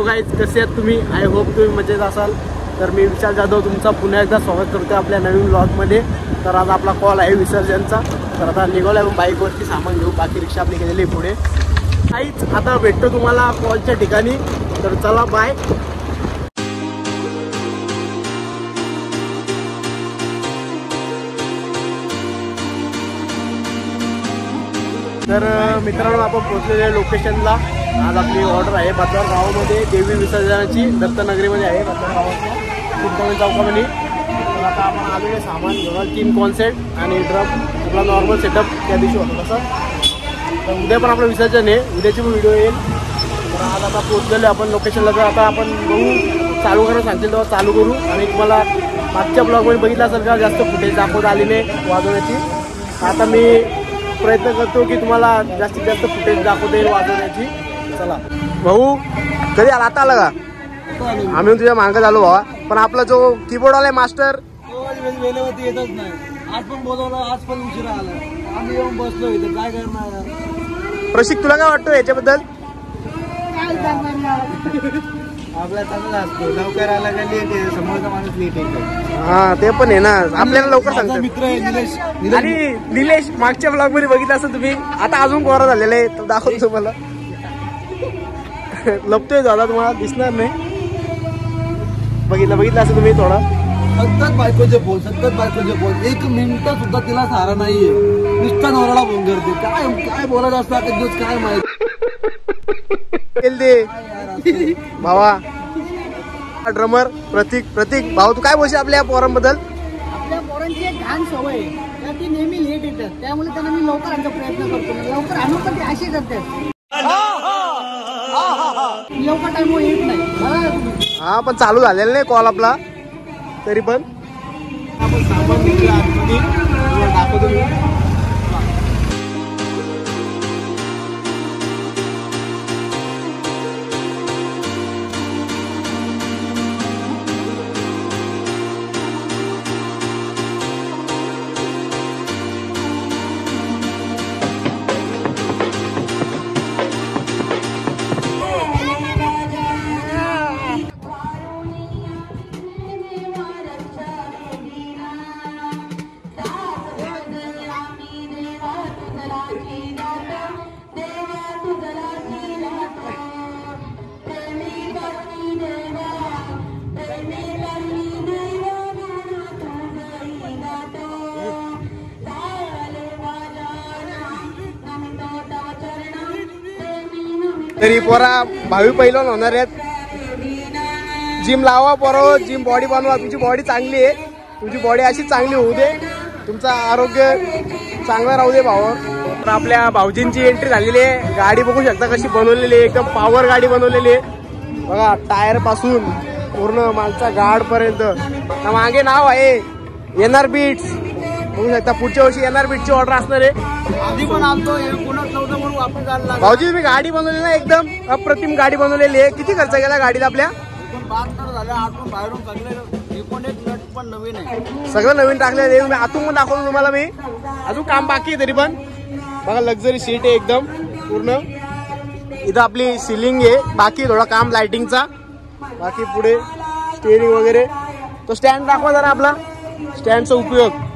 Guys, कसे आहेत तुम्ही? आय होप तुम्ही मजेत असाल. तर मी विशाल जाधव तुमचा पुन्हा एकदा स्वागत करतो आपल्या नवीन व्लॉगमध्ये. तर आज आपला कॉल आहे विसर्जनचा. तर आता निघालो आहे बाईकवरती सामान घेऊ. बाकी रिक्षा आपली गेलेली पुढे. काहीच आता भेटतो तुम्हाला कॉलच्या ठिकाणी. तर चला बाय. तर मित्रांनो, आपण पोहोचलेल्या लोकेशनला. आज आपली ऑर्डर आहे बदलार गावामध्ये देवी विसर्जनाची. दत्तनगरीमध्ये आहे बदलार गावाच्या चिंतामणी चौकामध्ये. तर आता आपण आलेले सामान घेऊन 3 कॉन्सेप्ट आणि ड्रम आपला नॉर्मल सेटअप त्या दिवशी होतं तसं. तर उद्या पण आपलं विसर्जन आहे. उद्याची पण व्हिडिओ येईल. तर आज आता पोहोचलेलो आपण लोकेशनला. तर आता आपण बघू, चालू करायला सांगतील तेव्हा चालू करू. आणि तुम्हाला मागच्या ब्लॉगमध्ये बघितलं असेल का जास्त फुटेज दाखवता आली नाही वाजवण्याची. आता मी प्रयत्न करतो की तुम्हाला जास्तीत जास्त फुटेज दाखवता येईल वाजवण्याची. चला भाऊ, कधी आला? आता आला का? आम्ही तुझ्या मागं झालो भावा. पण आपला जो कीबोर्ड आलाय मास्टर वेळेवरती येतच नाही. आज पण बोलवलं, आज पण उशिरा आला. आम्ही येऊन बसलो इथे, काय करणार? प्रशिक, तुला काय वाटतं याच्याबद्दल? आपला चांगला असतो, लवकर आला का लेट आहे, समोरचा माणूस लेट आहे. हा ते पण आहे ना, आपल्याला लवकर सांगतो. मित्र आहे निलेश. आणि निलेश मागच्या ब्लॉग मध्ये बघितलं असं तुम्ही. आता अजून कोरा झालेला आहे, तर दाखवतो तुम्हाला. लपतोय दादा, तुम्हाला दिसणार नाही. बघितलं असं तुम्ही थोडा. सतत बायकोचे बोल, सतत बायकोचे बोल. 1 मिनिट सुद्धा तिला सारा नाहीये. नुसता नवऱ्याला फोन करते. काय बोलायचं असतं आता दिवस, काय माहिती. भावा ड्रमर प्रतीक भाऊ, तू काय बोलशील आपल्या पोरांबद्दल? आपल्या पोरांची एक घाण सवय आहे, ती नेहमी लेट येतात. त्यामुळे त्यांना मी लवकर आणण्याचा प्रयत्न करतो. लवकर आणू पण ते असे करतात, लवकर टाइम येत नाही. हा, पण चालू झालेला नाही कॉल आपला. तरी पण आपण सामान दाखवतो. तरी पोरा भावी पहिलवान होणार आहेत. जिम लावा पोरो, जिम बॉडी बनवा. तुमची बॉडी चांगली आहे, तुमची बॉडी अशी चांगली होऊ दे, तुमचं आरोग्य चांगलं राहू दे भाऊ. तर आपल्या भाऊजींची एंट्री झालेली आहे. गाडी बघू शकता कशी बनवलेली आहे, एकदम पॉवर गाडी बनवलेली आहे बघा. टायर पासून पूर्ण मागचा गार्ड पर्यंत. मागे नाव आहे NR बीट्स. बघू शकता पुढच्या वर्षी NR बीटची ऑर्डर असणार आहे. आधी पण आलतो, कोणाच नव्हतं म्हणून वापस आला. भाऊजी तुम्ही गाडी बनवली ना, एकदम अप्रतिम गाडी बनवलेली आहे. किती खर्च केला गाडीला आपल्या? 72 झाले. आतून बाहेरून सगळे एकूण एक नट पण नवीन आहे. सगळं नवीन टाकलेलं आहे. आतून पण दाखवतो तुम्हाला मी. अजून काम बाकी आहे तरी पण. बघा लक्झरी सीट आहे एकदम पूर्ण. इथं आपली सिलिंग आहे, बाकी थोडा काम लाइटिंगचा. बाकी पुढे स्टेअरिंग वगैरे. तो स्टँड दाखवा जरा आपला, स्टँडचा उपयोग.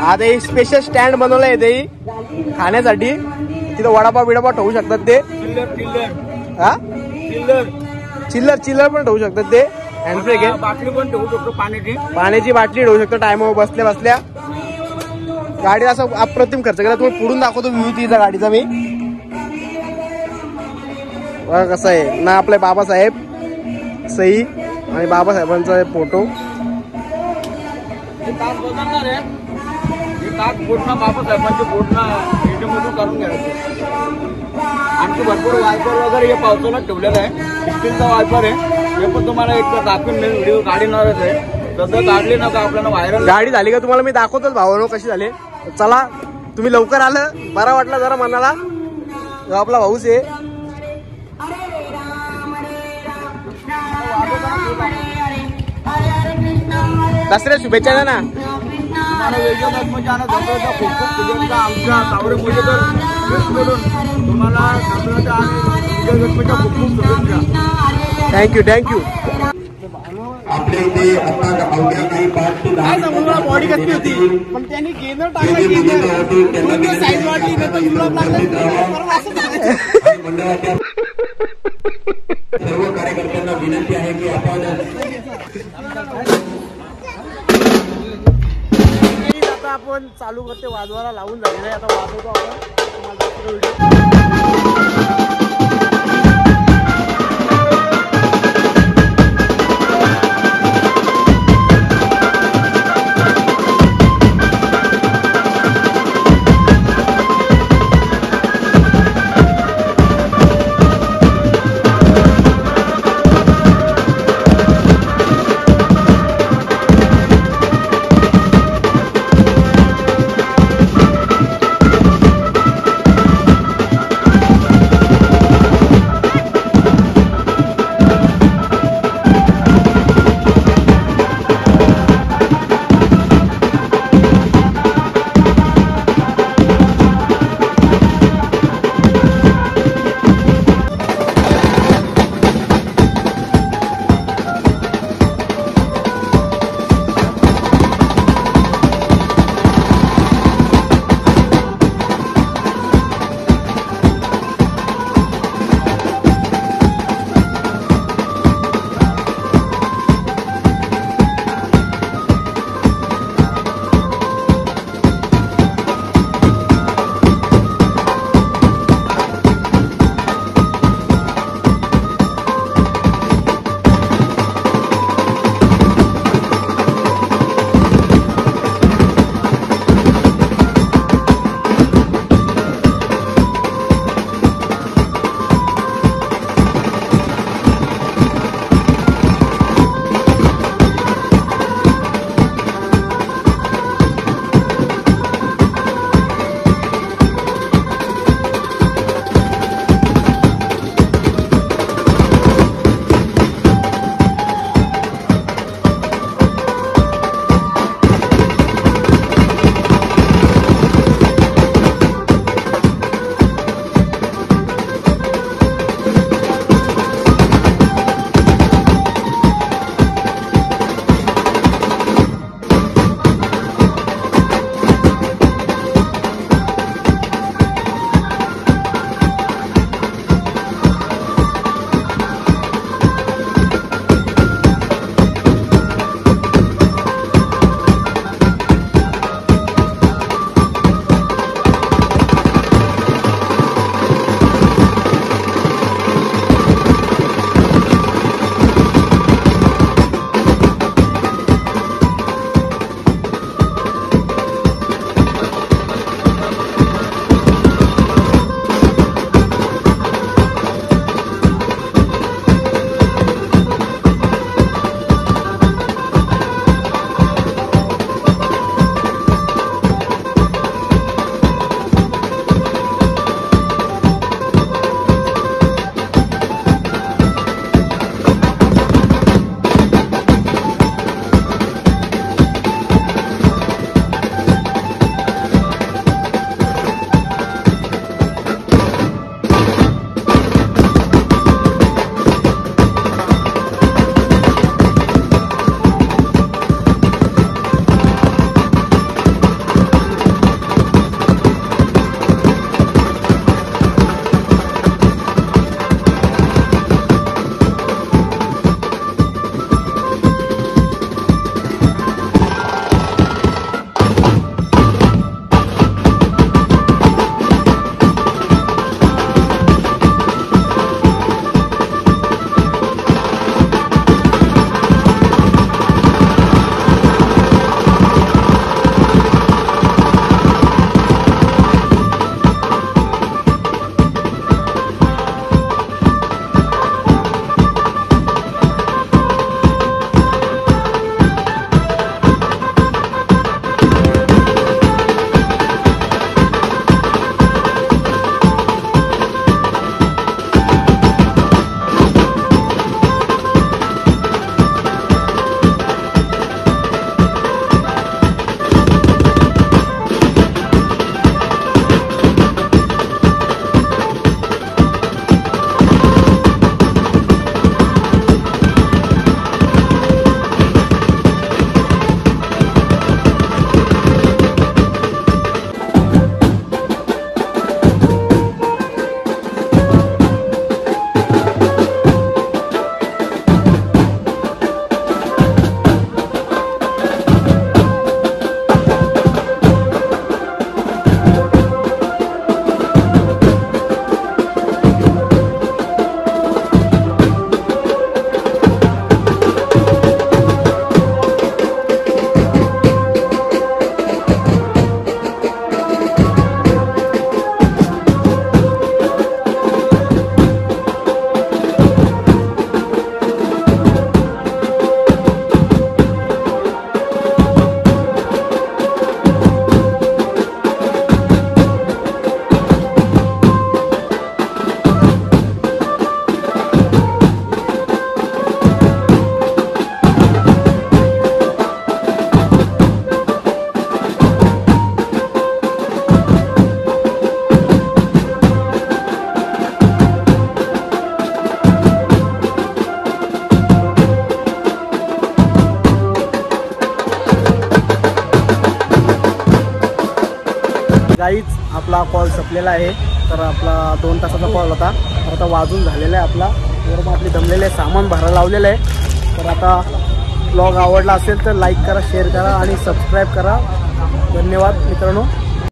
आता एक स्पेशल स्टँड बनवलं आहे ते खाण्यासाठी. तिथं वडापाव बिडापाव ठेवू शकतात ते. हा, चिल्लर पण ठेवू शकतात ते. हँडब्रेक आहे. बाटली पण ठेवू शकतो, पाण्याची बाटली ठेवू शकतो टायमावर बसल्या बसल्या. गाडी असं अप्रतिम खर्च केला. तुम्ही पुढून दाखवतो व्ह्यू तिचा गाडीचा मी. बघा कसं आहे ना, आपले बाबासाहेब सई आणि बाबासाहेबांचा फोटो. पूर्ण बाबासाहेबांचे पूर्ण मधून काढून घ्यायचं. आणखी भरपूर वायपर वगैरे हे पावसाला ठेवलेलं आहे. स्टीलचा वायपर आहे. हे पण तुम्हाला एक दाखवून मी व्हिडिओ काढणारच आहे. सध्या काढली ना का आपल्याला व्हायरल. गाडी झाली का तुम्हाला मी दाखवतोच भावानो कशी झाली. चला, तुम्ही लवकर आलं, बरा वाटला जरा मनाला. आपला भाऊच आहे. दसऱ्या शुभेच्छा ना. तुम्हाला वेगळ्या दत्तमध्ये दसऱ्याच्या खूप खूप शुभेच्छा. आमच्या सावरे मुलीबद्दल तुम्हाला दसऱ्याच्या आणि वेगळ्या दत्तच्या खूप खूप शुभेच्छा. थँक्यू. आपल्या इथे आता अवघ्या काही 5 ते 10 बॉडी कसली होती पण त्यांनी गेनर टाकला गेनर साईज वाढली नाही तर जुलाब लागला मंडळाच्या सर्व कार्यकर्त्यांना विनंती आहे की आपण आता आपण चालू करते वाजवायला लावून झालेलं आहे. आता वाजवतो आपण तुम्हाला व्हिडिओ. काहीच आपला कॉल संपलेला आहे. तर आपला 2 तासाचा कॉल होता. तर आता वाजून झालेला आहे आपला. बरोबर आपले दमलेले सामान भरायला लावलेलं आहे. तर आता ब्लॉग आवडला असेल तर लाईक करा, शेअर करा आणि सबस्क्राईब करा. धन्यवाद मित्रांनो.